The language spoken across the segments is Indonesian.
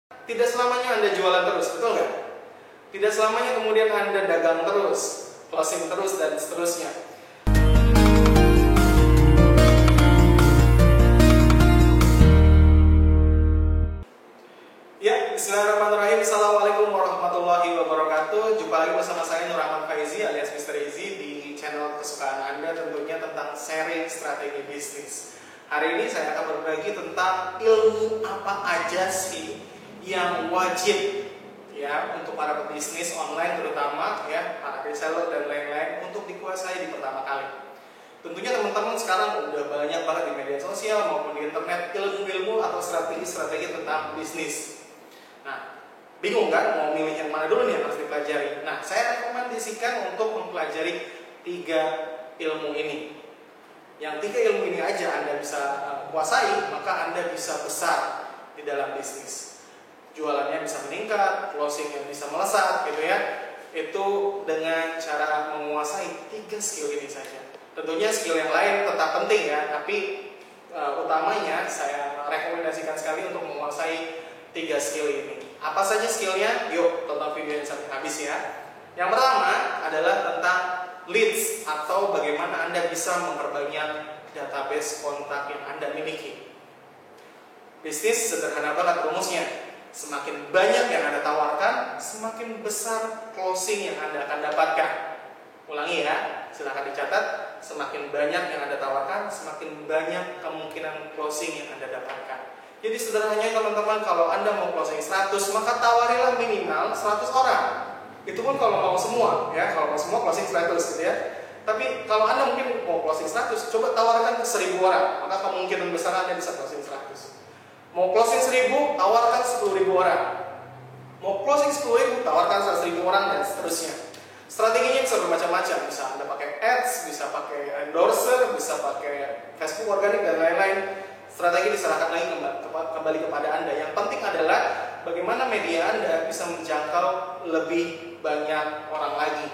Tidak selamanya Anda jualan terus, betul nggak? Tidak selamanya kemudian Anda dagang terus, closing terus, dan seterusnya. Ya, bismillahirrahmanirrahim. Assalamualaikum warahmatullahi wabarakatuh. Jumpa lagi bersama saya Nur Rahman Faizi alias Mr. Easy di channel kesukaan Anda, tentunya tentang sharing strategi bisnis. Hari ini saya akan berbagi tentang ilmu apa aja sih yang wajib ya untuk para pebisnis online, terutama ya para reseller dan lain-lain, untuk dikuasai di pertama kali. Tentunya teman-teman sekarang udah banyak banget di media sosial maupun di internet ilmu-ilmu atau strategi-strategi tentang bisnis. Nah, bingung kan mau milih yang mana dulu nih yang harus dipelajari? Nah, saya rekomendasikan untuk mempelajari 3 ilmu ini. Yang 3 ilmu ini aja Anda bisa kuasai, maka Anda bisa besar di dalam bisnis. Jualannya bisa meningkat, closingnya bisa melesat gitu ya. Itu dengan cara menguasai 3 skill ini saja. Tentunya skill yang lain tetap penting ya, tapi utamanya saya rekomendasikan sekali untuk menguasai 3 skill ini. Apa saja skillnya? Yuk tonton video yang sampai habis ya. Yang pertama adalah tentang leads, atau bagaimana Anda bisa memperbanyak database kontak yang Anda miliki. Bisnis sederhana banget rumusnya. Semakin banyak yang Anda tawarkan, semakin besar closing yang Anda akan dapatkan. Ulangi ya, silahkan dicatat. Semakin banyak yang Anda tawarkan, semakin banyak kemungkinan closing yang Anda dapatkan. Jadi sederhananya teman-teman, kalau Anda mau closing 100, maka tawarilah minimal 100 orang. Itu pun kalau mau semua ya, kalau mau semua closing 100 gitu ya. Tapi kalau Anda mungkin mau closing 100, coba tawarkan ke 1000 orang, maka kemungkinan besar Anda bisa closing 100. Mau closing 1000, tawarkan 10.000 orang. Mau closing 10.000, tawarkan 100.000 orang, dan seterusnya. Strateginya bisa bermacam-macam. Bisa Anda pakai ads, bisa pakai endorser, bisa pakai Facebook organik, dan lain-lain. Strategi diserahkan lagi kembali kepada Anda. Yang penting adalah bagaimana media Anda bisa menjangkau lebih banyak orang lagi.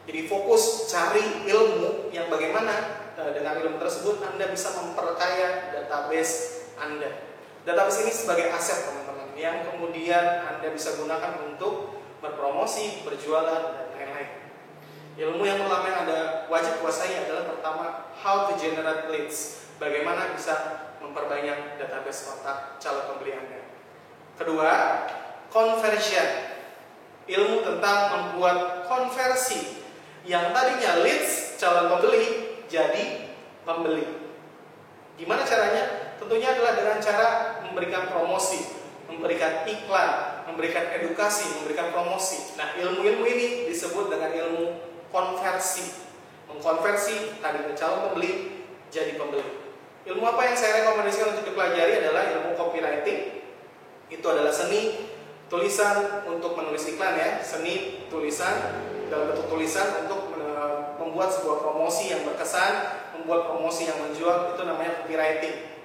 Jadi fokus cari ilmu yang bagaimana dengan ilmu tersebut Anda bisa memperkaya database Anda. Database ini sebagai aset teman-teman, yang kemudian Anda bisa gunakan untuk berpromosi, berjualan, dan lain-lain. Ilmu yang pertama yang Anda wajib kuasai adalah pertama, how to generate leads. Bagaimana bisa memperbanyak database kontak calon pembeli Anda. Kedua, conversion. Ilmu tentang membuat konversi yang tadinya leads calon pembeli jadi pembeli. Gimana caranya? Tentunya adalah dengan cara memberikan promosi, memberikan iklan, memberikan edukasi, memberikan promosi. Nah, ilmu-ilmu ini disebut dengan ilmu konversi. Mengkonversi tadinya calon pembeli jadi pembeli. Ilmu apa yang saya rekomendasikan untuk dipelajari adalah ilmu copywriting. Itu adalah seni tulisan untuk menulis iklan ya, seni tulisan dalam bentuk tulisan untuk membuat sebuah promosi yang berkesan, membuat promosi yang menjual, itu namanya copywriting.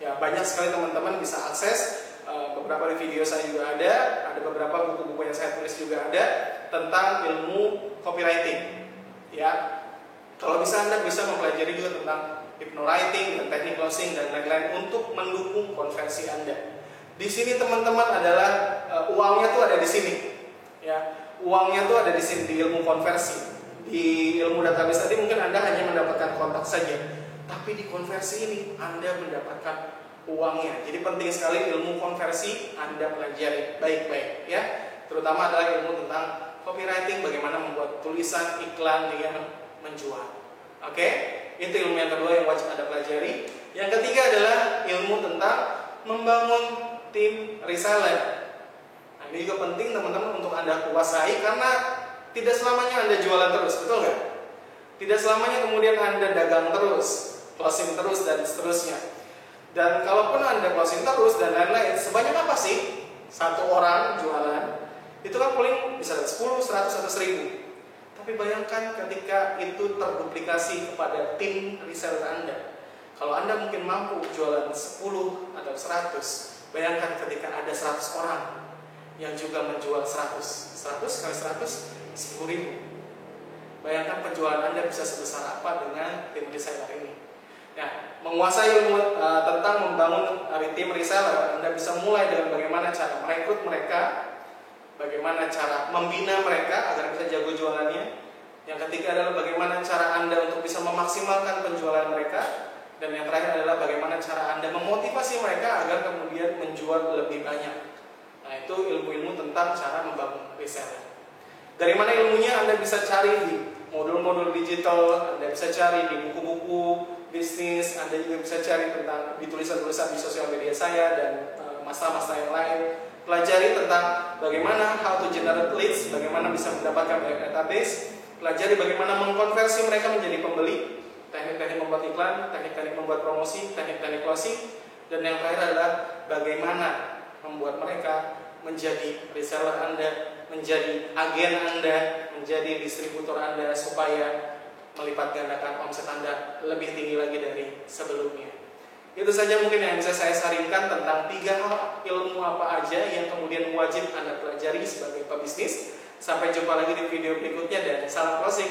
Ya, banyak sekali teman-teman bisa akses, beberapa di video saya juga ada beberapa buku-buku yang saya tulis juga ada tentang ilmu copywriting. Ya, kalau bisa Anda bisa mempelajari juga tentang hypnowriting dan teknik closing dan lain-lain untuk mendukung konversi Anda. Di sini teman-teman adalah uangnya tuh ada di sini. Ya, uangnya tuh ada di sini di ilmu konversi. Di ilmu database tadi mungkin Anda hanya mendapatkan kontak saja, tapi di konversi ini Anda mendapatkan uangnya. Jadi penting sekali ilmu konversi Anda pelajari baik-baik ya. Terutama adalah ilmu tentang copywriting, bagaimana membuat tulisan iklan yang menjual. Oke? Itu ilmu yang kedua yang wajib Anda pelajari. Yang ketiga adalah ilmu tentang membangun tim reseller. Nah, ini juga penting teman-teman untuk Anda kuasai, karena tidak selamanya Anda jualan terus, betul nggak? Tidak selamanya kemudian Anda dagang terus, closing terus, dan seterusnya. Dan kalaupun Anda closing terus dan lain-lain, sebanyak apa sih satu orang jualan? Itu kan paling bisa 10, 100, atau 1000. Tapi bayangkan ketika itu terduplikasi kepada tim reseller Anda. Kalau Anda mungkin mampu jualan 10 atau 100, bayangkan ketika ada 100 orang yang juga menjual 100. 100 kali 100, 10.000. Bayangkan penjualan Anda bisa sebesar apa dengan tim reseller ini. Nah, menguasai ilmu tentang membangun tim reseller, Anda bisa mulai dengan bagaimana cara merekrut mereka, bagaimana cara membina mereka agar bisa jago jualannya. Yang ketiga adalah bagaimana cara Anda untuk bisa memaksimalkan penjualan mereka. Dan yang terakhir adalah bagaimana cara Anda memotivasi mereka agar kemudian menjual lebih banyak. Nah, itu ilmu-ilmu tentang cara membangun reseller. Dari mana ilmunya Anda bisa cari di modul-modul digital, Anda bisa cari di buku-buku bisnis, Anda juga bisa cari tentang di tulisan-tulisan di sosial media saya dan masalah-masalah yang lain. Pelajari tentang bagaimana how to generate leads, bagaimana bisa mendapatkan banyak database, pelajari bagaimana mengkonversi mereka menjadi pembeli, teknik-teknik membuat iklan, teknik-teknik membuat promosi, teknik-teknik closing, dan yang terakhir adalah bagaimana membuat mereka menjadi reseller Anda, menjadi agen Anda, menjadi distributor Anda supaya melipat gandakan omset Anda lebih tinggi lagi dari sebelumnya. Itu saja mungkin yang bisa saya saringkan tentang 3 hal ilmu apa aja yang kemudian wajib Anda pelajari sebagai pebisnis. Sampai jumpa lagi di video berikutnya dan salam closing.